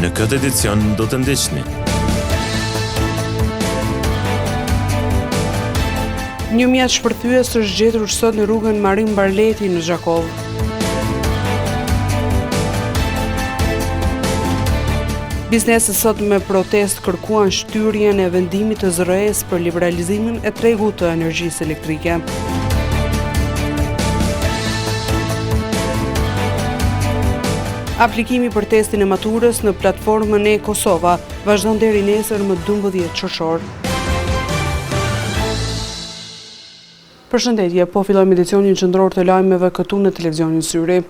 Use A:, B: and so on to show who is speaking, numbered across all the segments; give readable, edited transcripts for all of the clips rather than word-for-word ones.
A: Në këtë edicion do të ndiqni.
B: Një mjet shpërthyes është gjetur sot në rrugën Marin Barleti në Gjakov. Bizneset sot me protest kërkuan shtyrjen e vendimit të ZRE-s për liberalizimin e tregut të energjisë elektrike. Aplikimi për testin e maturës në platformën e Kosova vazhdon deri nesër më 12 qershor. Përshëndetje, po fillojmë edicionin qendror të lajmeve këtu në televizionin Syri.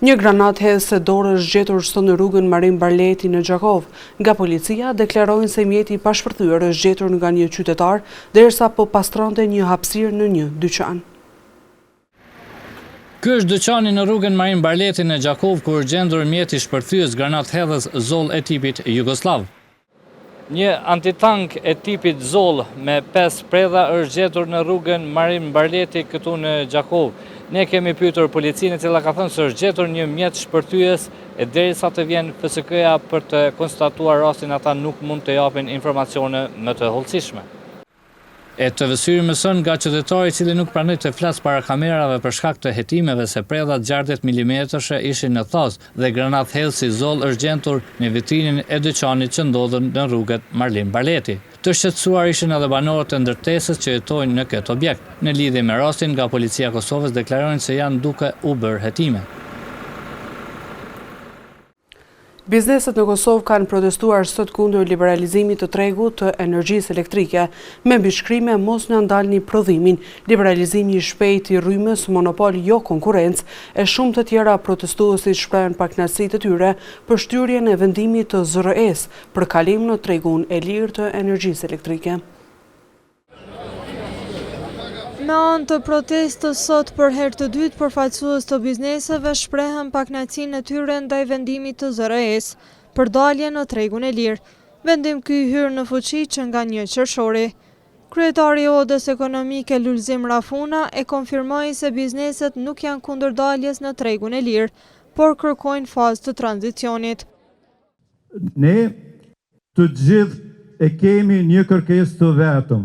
B: Një granat hedhëse dorë është gjetur sot në rrugën Marin Barleti në Gjakov. Nga policia deklarojnë se mjeti i pashpërthyer është gjetur nga një qytetar derisa po pastronte një hapësirë në një dyqan.
C: Ky është dyqani në rrugën Marin Barleti në Gjakov ku është gjendur mjeti i shpërthyes granat hedhës Zoll e tipit Jugoslav. Një antitank e tipit Zoll me 5 predha është gjetur në rrugën Marin Barleti këtu në Gjakov. Ne kemi pyetur policinë e cila ka thënë se është gjetur një mjet shpërthyes e derisa të vjen FSK-ja për të konstatuar rastin ata nuk mund të japin informacione më të hollësishme. E të vësyri mëson nga qytetari i cili nuk pranoi të flasë para kamerave për shkak të hetimeve se predhat 60 mm ishin në thos dhe granat hedhësi Zoll është gjendur në vitrinën e dyqanit që ndodhen në rrugën Marin Barleti. Të shqetësuar ishin edhe banorët e ndërtesës që jetojnë në këtë objekt. Në lidhje me rastin, nga policia e Kosovës deklarojnë se janë duke u bërë hetime.
B: Bizneset në Kosovë kanë protestuar sot kundër liberalizimit të tregut të energjisë elektrike, me mbishkrime mos në ndalni prodhimin, liberalizimi i shpejt i rrymës, monopol jo konkurrencë, e shumë të tjera protestuesit shprehen pakënaqësitë e tyre për shtyrjen e vendimit të ZRE-s për kalim në tregun e lirë të energjisë elektrike.
D: Me anë të protestës sot për herë të dytë përfaqësues të bizneseve shprehen pakënaqësinë e tyre ndaj vendimit të ZRE-s për dalje në tregun e lirë. Vendim ky hyr në fuqi që nga 1 qershori. Kryetari i Odës Ekonomike Lulzim Rafuna e konfirmoi se bizneset nuk janë kundër daljes në tregun e lirë, por kërkojnë fazë të tranzicionit.
E: Ne të gjithë e kemi një kërkesë të vetëm.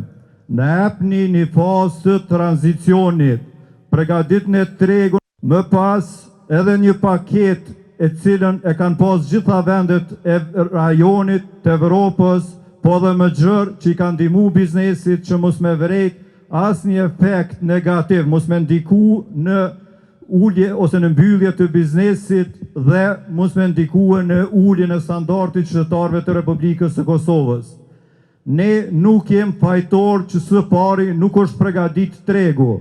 E: Në epni një fazë të tranzicionit, përgatitni tregun, më pas edhe një paket e cilën e kanë pas gjitha vendet e rajonit të Evropës, po dhe më gjërë që i kanë ndihmu biznesit që mos me vrejt as një efekt negativ, mos me ndiku në ullje ose në mbyllje të biznesit dhe mos me ndiku në ullje në standardit qytetarëve të Republikës së Kosovës. Ne nuk jem fajtor që së pari nuk është përgatit tregu,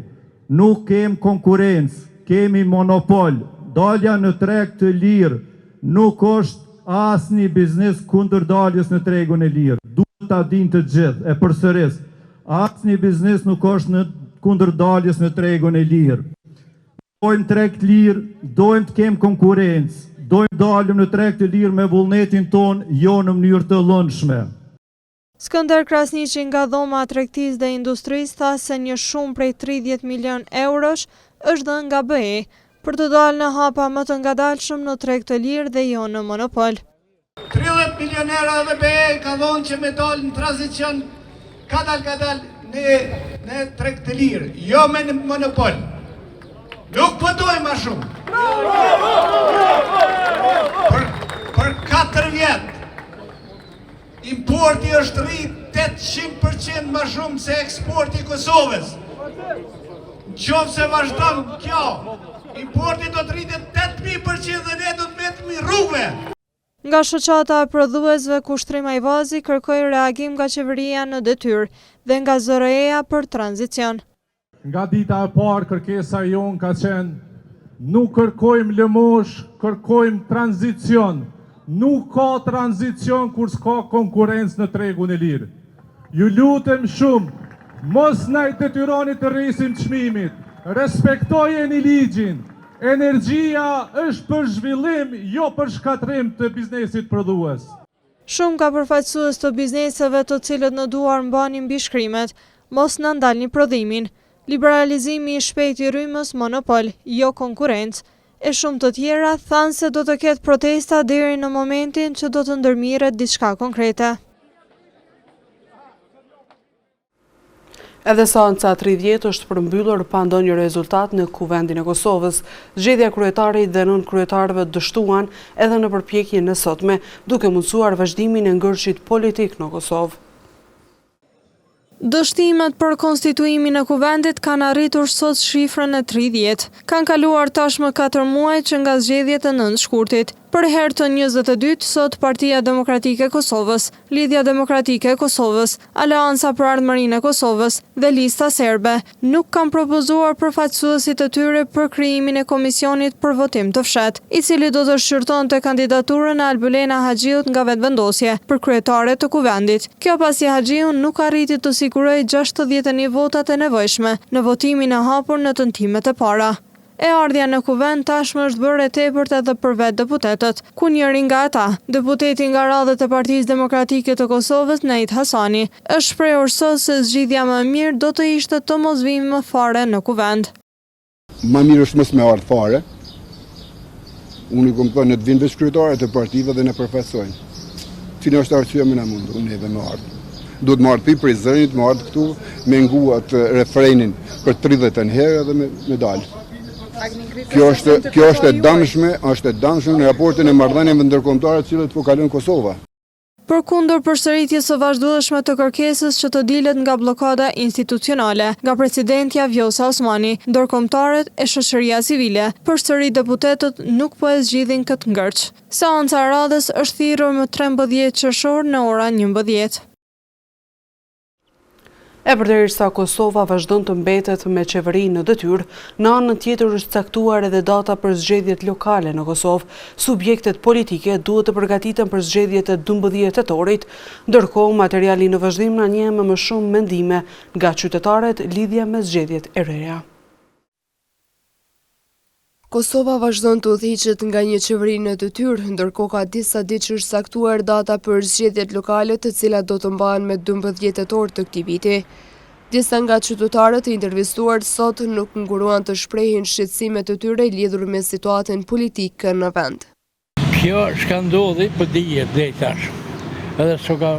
E: nuk kem konkurencë, kemi monopol, dalja në treg të lirë, nuk është as një biznes kundër daljes në tregun e lirë. Duhet ta din të gjithë, e përsëris, as një biznes nuk është në kundër daljes në tregun e lirë. Dojmë treg të lirë, dojmë të kem konkurencë, dojmë dalim në treg të lirë me vullnetin ton, jo në mënyrë të lëndshme.
D: Skënder Krasniqi nga Dhoma e Tregtisë dhe Industrisë tha se një shumë prej 30 milion eurosh është dhënë nga BE për të dalë në hapa më të ngadalshëm në treg të lirë dhe jo në monopol.
F: 30 milion euro dhe BE ka dhënë që me dalë në tranzicion kadal në treg të lirë, jo me në monopol. Nuk pëtoj ma shumë. Për 4 vjetë. Importi është rrit 800% më shumë se eksporti i Kosovës. Qoftë se vazhdon kjo, importi do të rritet 8000% dhe ne do të mbetemi rrugëve.
D: Nga shoqata e prodhuesve Kushtrim Ajvazi kërkoi reagim nga qeveria në detyrë dhe nga ZRE-ja për tranzicion.
G: Nga dita e parë kërkesa jonë ka qenë nuk kërkojmë lëmosh, kërkojmë tranzicion. Nuk ka tranzicion kur s'ka konkurencë në tregun e lirë. Ju lutem shumë, mos na i detyroni të rrisim çmimit, respektojeni ligjin. Energjia është për zhvillim, jo për shkatrim të biznesit prodhues.
D: Shumë ka përfaqësues të bizneseve të cilët në duar mbanin mbishkrimet, mos na ndalni prodhimin, liberalizimi i shpejt i rrymës, monopol, jo konkurrencë, e shumë të tjera thanë se do të ketë protesta deri në momentin që do të ndërmirret diçka konkrete.
B: Edhe seanca 30 është përmbyllur pa ndonjë rezultat në Kuvendin e Kosovës. Zgjedhja kryetarit dhe nën kryetarëve dështuan edhe në përpjekjen e sotme, duke mundsuar vazhdimin e ngërshit politik në Kosovë.
D: Dështimet për konstituimin e kuvendit kanë arritur sot shifrën e 30. Kanë kaluar tashmë 4 muaj që nga zgjedhjet e 9 shkurtit. Për herë të 22, sot Partia Demokratike e Kosovës, Lidhja Demokratike e Kosovës, Aleanca për Ardhmërinë e Kosovës dhe Lista Serbe nuk kanë propozuar përfaqësuesit e tyre për krijimin e komisionit për votim të fshet, i cili do të shqyrtonte kandidaturën e Albulena Haxhiut nga vetëvendosje për kryetare të kuvendit. Kjo pasi Haxhiu nuk arriti të sigurojë 61 votat e nevojshme në votimin e hapur në tentimet e para. E ardhja në kuvend tashmë është bërë e tepërt edhe për vetë deputetët, ku njëri nga ata, deputeti nga radhët e Partisë Demokratike të Kosovës, Nejt Hasani, është shprehur sot se zgjidhja më e mirë do të ishte të mos vijmë më fare në kuvend.
H: Më mirë është mos me ardhë fare. Unë i kom thënë në të vinë veç kryetarët e partive dhe në përfaqësojnë. Cila është arsyeja më na mundu, unë edhe më ardhë. Duhet më ardhë për Prizrenit, më ardhë këtu, me nguat refrenin për 30 herë dhe me dalë. Kjo është e dëmshme në raportin e marrëdhënieve ndërkombëtare të cilët po kalon Kosova.
D: Përkundër përsëritjes së vazhdueshme të kërkesës që të dilet nga bllokada institucionale nga presidentja Vjosa Osmani, ndërkombëtarët e shoqëria civile, përsëri deputetët nuk po e zgjidhin këtë ngërç. Seanca e radhës është thirrur më 13 qershor në orën 11.
B: E përderisa Kosova vazhdon të mbetet me qeverinë në detyrë, në anën tjetër është caktuar edhe data për zgjedhjet lokale në Kosovë. Subjektet politike duhet të përgatiten për zgjedhjet e 12 tetorit, ndërkohë materiali në vazhdim na njeh me më shumë mendime nga qytetarët lidhje me zgjedhjet e reja.
I: Kosova vazhdon të udhëhiqet nga një qeveri në detyrë, ndërkohë ka disa ditë që është saktuar data për zgjedhjet lokale, të cilat do të mbahen me 12 tetor të këtij viti. Disa nga qytetarët e intervistuar sot nuk nguruan të shprehin shqetësimet e tyre lidhur me situatën politike në vend.
J: Kjo shka ndodhi për dijet dhe i tash, edhe s'o ka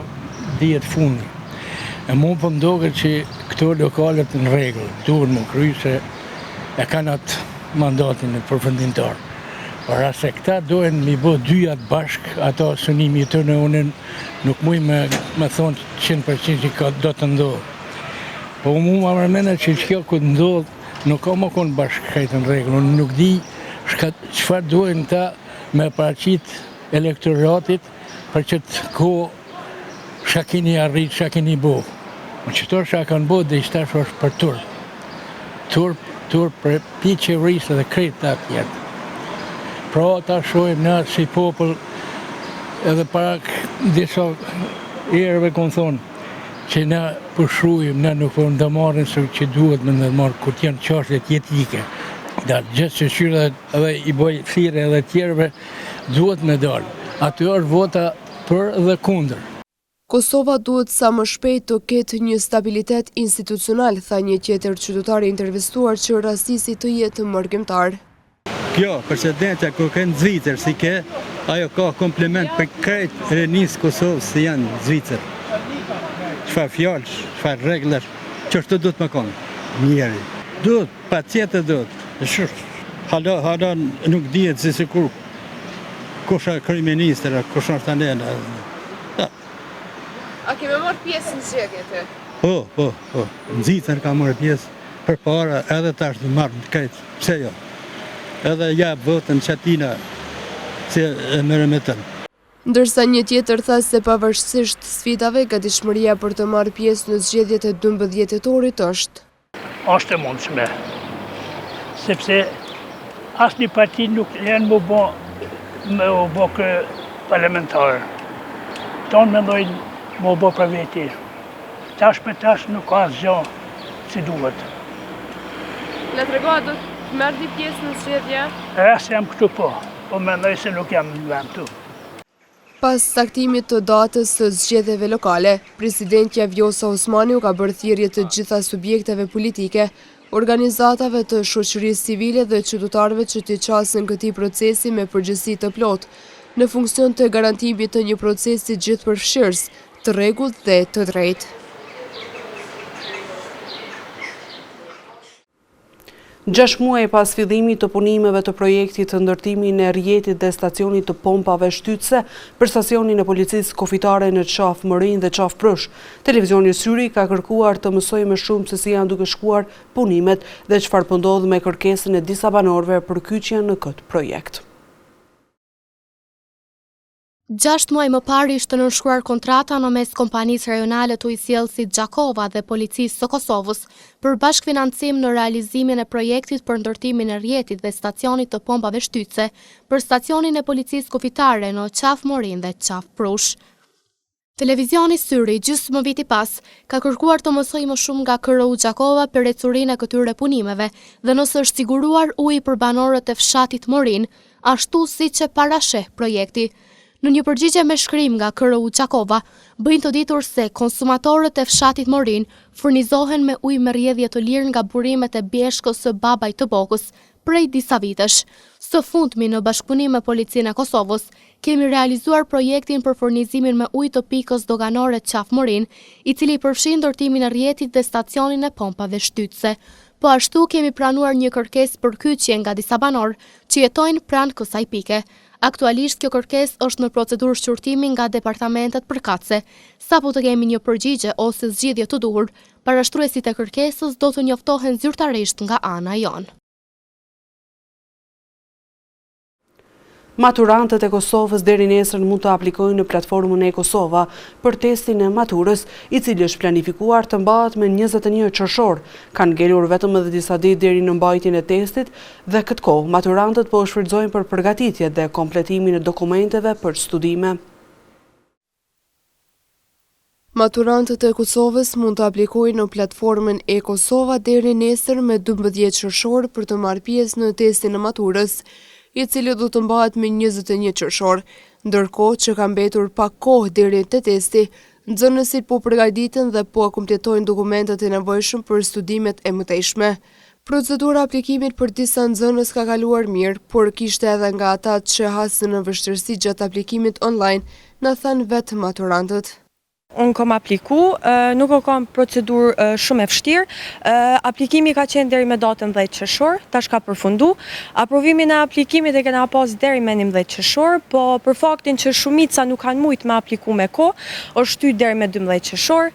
J: dijet fundi. E mu për mdoket që këto lokalet në regull, duhet më kry se e kanë atë mandatin e përfundimtar. Para se këta dohen mi bë dyjat bashk, ato synimi të në unën nuk muj me thonë 100% që do të ndodhë. Po mu ma mërmena që kjo këtë ndodhë, nuk ka më konë bashk kajtë në regull. Unë nuk di çfarë dohen ta me paraqit elektoratit për që të ko shka kini arrit, shka kini bo. Në qëtor shka kanë bo dhe ishtash është për turp për pi qeverisë dhe krejt të atjetë. Pra ta shojmë në si popull edhe para disa erëve kënë thonë që na përshrujmë, na nuk përmë dhe marrin se që duhet me në marrë kur t'janë qashtët jetike. Da gjithë që shyrë edhe i boj thire edhe tjerëve duhet me dalë. Aty është vota për dhe kundër.
I: Kosova duhet sa më shpejt të ketë një stabilitet institucional, tha një tjetër qytetar i intervistuar që rastisi të jetë mërgjimtar.
K: Kjo, presidentja kur kënë Zvicër, si ke, ajo ka komplement për krejt renis Kosovës si janë Zvicër. Çfarë fjallë, çfarë regler, që është të duhet më konë, njeri. Duhet, pa tjetër duhet. Hala nuk dihet si sikur kusha kryeministër, kusha është anena.
I: A keme marrë pjesë në zgjedhjet e?
K: Po. Nxitën ka marrë pjesë për para, edhe tash të marrë në krejt. Pse jo? Edhe jap votën qatina se e merrem me tën.
I: Ndërsa një tjetër tha se pavarësisht sfidave, gatishmëria për të marrë pjesë në zgjedhjet e 12 tetorit është.
L: Është e mundshme. Sepse asnjë parti nuk janë më bë parlamentar. Tonë mendojnë më bë për veti. Tash për tash nuk ka asgjë si duhet.
I: Na tregoa do të merrni pjesë në zgjedhje?
L: Se jam këtu po mendoj se nuk jam në vend këtu.
I: Pas saktimit të datës së zgjedhjeve lokale, presidentja Vjosa Osmani u ka bërë thirrje të gjitha subjekteve politike organizatave të shoqërisë civile dhe qytetarëve që të qasin këtij procesi me përgjegjësi të plotë, në funksion të garantimit të një procesi gjithëpërfshirës, të rregullt dhe të drejtë.
B: 6 muaj pas fillimit të punimeve të projektit të ndërtimit në rrjetit dhe stacionit të pompave shtytse për stacionin e policisë kufitare në Qafë Morin dhe Qafë Prush, televizioni Syri ka kërkuar të mësojë më shumë se si janë duke shkuar punimet dhe çfarë po ndodh me kërkesën e disa banorëve për kyçjen në këtë projekt.
M: 6 muaj më parë ishte nënshkruar kontrata në mes kompanisë rajonale të ujësjellësit Gjakova dhe policisë së Kosovës për bashkëfinancim në realizimin e projektit për ndërtimin e rrjetit dhe stacionit të pompave shtytse për stacionin e policisë kufitare në Qafë Morin dhe Qafë Prush. Televizioni Syri, gjysmë viti pas, ka kërkuar të mësojë më shumë nga KRU Gjakova për ecurinë e këtyre punimeve dhe nëse është siguruar ujë për banorët e fshatit Morin, ashtu siç e parasheh projekti. Në një përgjigje me shkrim nga KRU Gjakova, bëjnë të ditur se konsumatorët e fshatit Morin furnizohen me ujë me rrjedhje të lirë nga burimet e Bjeshkës së Babait të Bokës prej disa vitesh. Së fundmi në bashkëpunim me Policinë e Kosovës, kemi realizuar projektin për furnizimin me ujë të pikës doganore Qafë Morin, i cili përfshin ndërtimin e rrjetit dhe stacionin e pompave shtytse. Po ashtu kemi pranuar një kërkesë për kyçje nga disa banorë që jetojnë pranë kësaj pike. Aktualisht kjo kërkesë është në procedurë shqyrtimi nga departamentet përkatëse. Sapo të kemi një përgjigje ose zgjidhje të duhur, parashtruesit e kërkesës do të njoftohen zyrtarisht nga ana jonë.
B: Maturantët e Kosovës deri nesër mund të aplikojnë në platformën e Kosova për testin e maturës, i cili është planifikuar të mbahet me 21 qershor. Kanë ngelur vetëm edhe disa ditë deri në mbajtjen e testit dhe këtë kohë maturantët po shfrytëzojnë për përgatitje dhe kompletimin e dokumenteve për studime.
I: Maturantët e Kosovës mund të aplikojnë në platformën e Kosova deri nesër me 12 qershor për të marrë pjesë në testin e maturës, i cili do të mbahet me 21 qershor, ndërkohë që ka mbetur pak kohë deri te testi, nxënësit po përgatiten dhe po kompletojnë dokumentet e nevojshëm për studimet e mëtejshme. Procedura aplikimit për disa nxënës ka kaluar mirë, por kishte edhe nga ata që hasën në vështirësi gjatë aplikimit online, na thanë vetë maturantët.
N: Unë kom apliku, nuk o kam procedurë shumë e vështirë. Aplikimi ka qenë deri me datën 10 qershor, tash ka përfundu. Aprovimin e aplikimit e kena pas deri me 11 qershor, po për faktin që shumica nuk kanë mujt me apliku me ko, është shty deri me 12 qershor.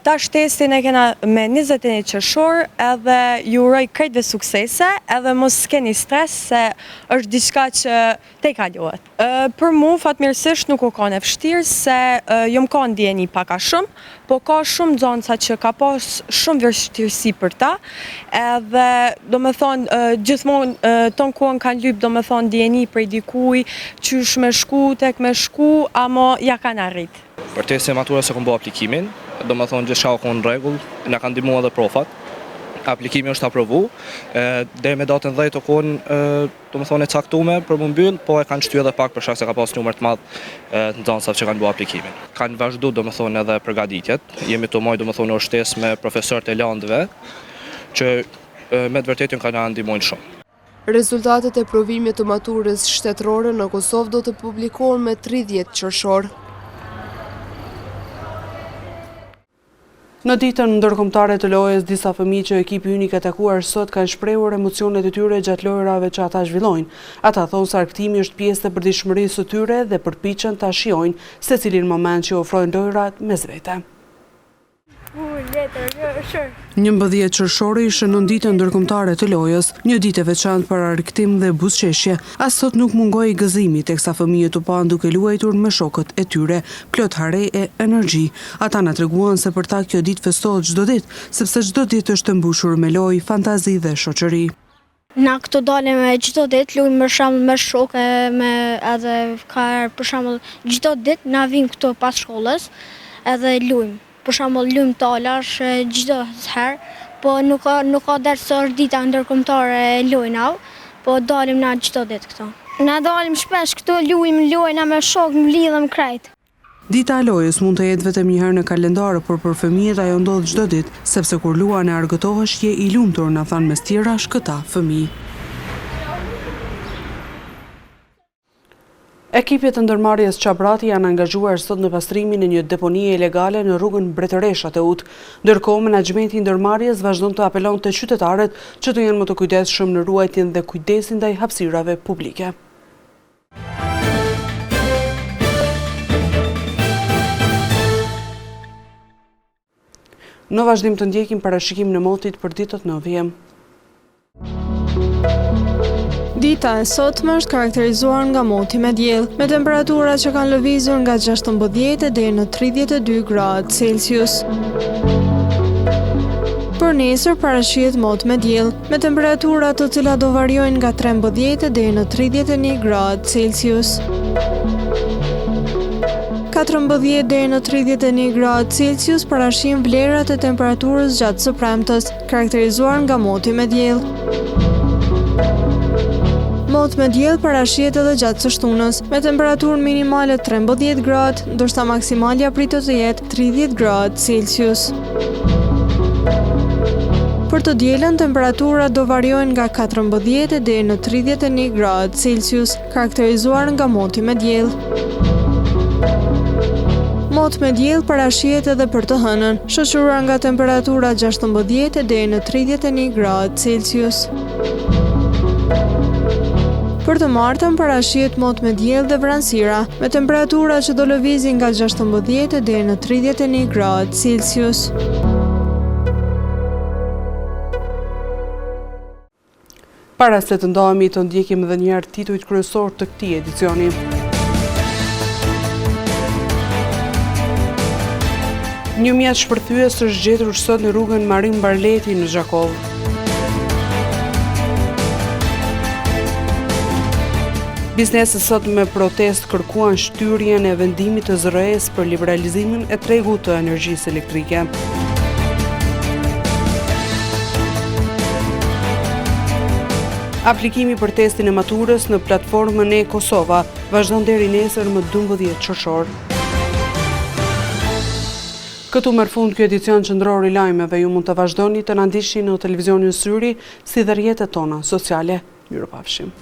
N: Tash testin e kena me 21 qershor, edhe ju uroj krejtve suksese, edhe mos keni stres se është diçka që te kalohet. Për mu, fatmirësisht nuk o kanë e vështirë, se jom kanë ndjeni paka shumë, po ka shumë nxënësa që ka pas shumë vështirësi për ta, edhe do me thonë, gjithmonë ton kohën kanë lyp, do me thonë, ndjeni prej dikuj, qysh me shku, tek me shku, ama ja kanë arrit.
O: Për testin e maturës e kom bo aplikimin, do me thonë gjithçka u konë rregull, na kanë ndihmuar edhe profat. Aplikimi është aprovu, deri me datën 10 të konë, do me thonë e caktume për më mbyll, po e kanë shty edhe pak për shkak se ka pas numër të madh të nxënësave që kanë bërë aplikimin. Kanë vazhdu, do me thonë, edhe përgatitjet. Jemi të moj, do me thonë, në shtesë me profesorët e landëve, që me të vërtetin kanë ndihmuar shumë.
I: Rezultatet e provimit të maturës shtetërore në Kosovë do të publikohen me 30 qershor.
B: Në ditën ndërkombëtare të lojës, disa fëmijë që ekipi ynik ka takuar sot kanë shprehur emocionet e tyre gjatë lojrave që ata zhvillojnë. Ata thonë se argëtimi është pjesë e përditshmërisë së tyre dhe përpiqen ta shijojnë secilin moment që ofrojnë lojrat mes vete. 11 qershori shënon ditën ndërkombëtare të lojës, një ditë e veçantë për argëtim dhe buzëqeshje. As sot nuk mungoi gëzimi teksa fëmijët u pan duke luajtur me shokët e tyre, plot hare e energji. Ata na treguan se për ta kjo ditë festohet çdo ditë, sepse çdo ditë është e mbushur me lojë, fantazi dhe shoqëri.
P: Na këtu dalim çdo ditë, luajmë për shembull me shokë, me edhe ka për shembull çdo ditë na vim këtu pas shkollës, edhe luajmë. Për shembull luajmë talash çdo herë, po nuk ka ders është dita ndërkombëtare lojna, po dalim na çdo ditë këtu. Na dalim shpesh këtu luajmë lojna me shokë, lidhem krejt.
B: Dita e lojës mund të jetë vetëm një herë në kalendar, por për fëmijët ajo ndodh çdo ditë, sepse kur luan e argëtohesh je i lumtur, na thanë mes tjerash këta fëmijë. Ekipet të ndërmarrjes Qabrati janë angazhuar sot në pastrimin e një deponie ilegale në rrugën Bretëresha të Ut. Ndërkohë, menaxhmenti i ndërmarrjes vazhdon të apelon te qytetarët që të jenë më të kujdesshëm në ruajtjen dhe kujdesin ndaj hapësirave publike. Në vazhdim të ndjekim parashikimin e motit për ditët në vijim.
D: Dita e sotme është karakterizuar nga moti me diell, me temperatura që kanë lëvizur nga 16 deri në 32 gradë Celsius. Për nesër parashihet mot me diell, me temperatura të cilat do variojnë nga 13 deri në 31 gradë Celsius. 14 deri në 31 gradë Celsius parashihen vlerat e temperaturës gjatë së premtes, karakterizuar nga moti me diell. Mot me diell parashihet edhe gjatë së shtunës, me temperaturën minimale 13 gradë, ndërsa maksimalja pritet të jetë 30 gradë Celsius. Për të dielën, temperaturat do variojnë nga 14 deri në 31 gradë Celsius, karakterizuar nga moti me diell. Mot me diell parashihet edhe për të hënën, shoqëruar nga temperatura 16 deri në 31 gradë Celsius. Për të martën parashihet mot me diell dhe vranësira, me temperatura që do lëvizin nga 16 deri në 31 gradë Celsius.
B: Para se të ndahemi të ndjekim edhe një herë titujt kryesor të këtij edicioni. Një mjet shpërthyes është gjetur sot në rrugën Marin Barleti në Gjakov. Bizneset sot me protest kërkuan shtyrjen e vendimit të ZRE-s për liberalizimin e tregut të energjisë elektrike. Aplikimi për testin e maturës në platformën e Kosova vazhdon deri nesër më 12 qershor. Këtu merr fund ky edicion qendror i lajmeve. Ju mund të vazhdoni të na ndiqni në televizionin Syri si dhe rrjetet tona sociale. Mirupafshim.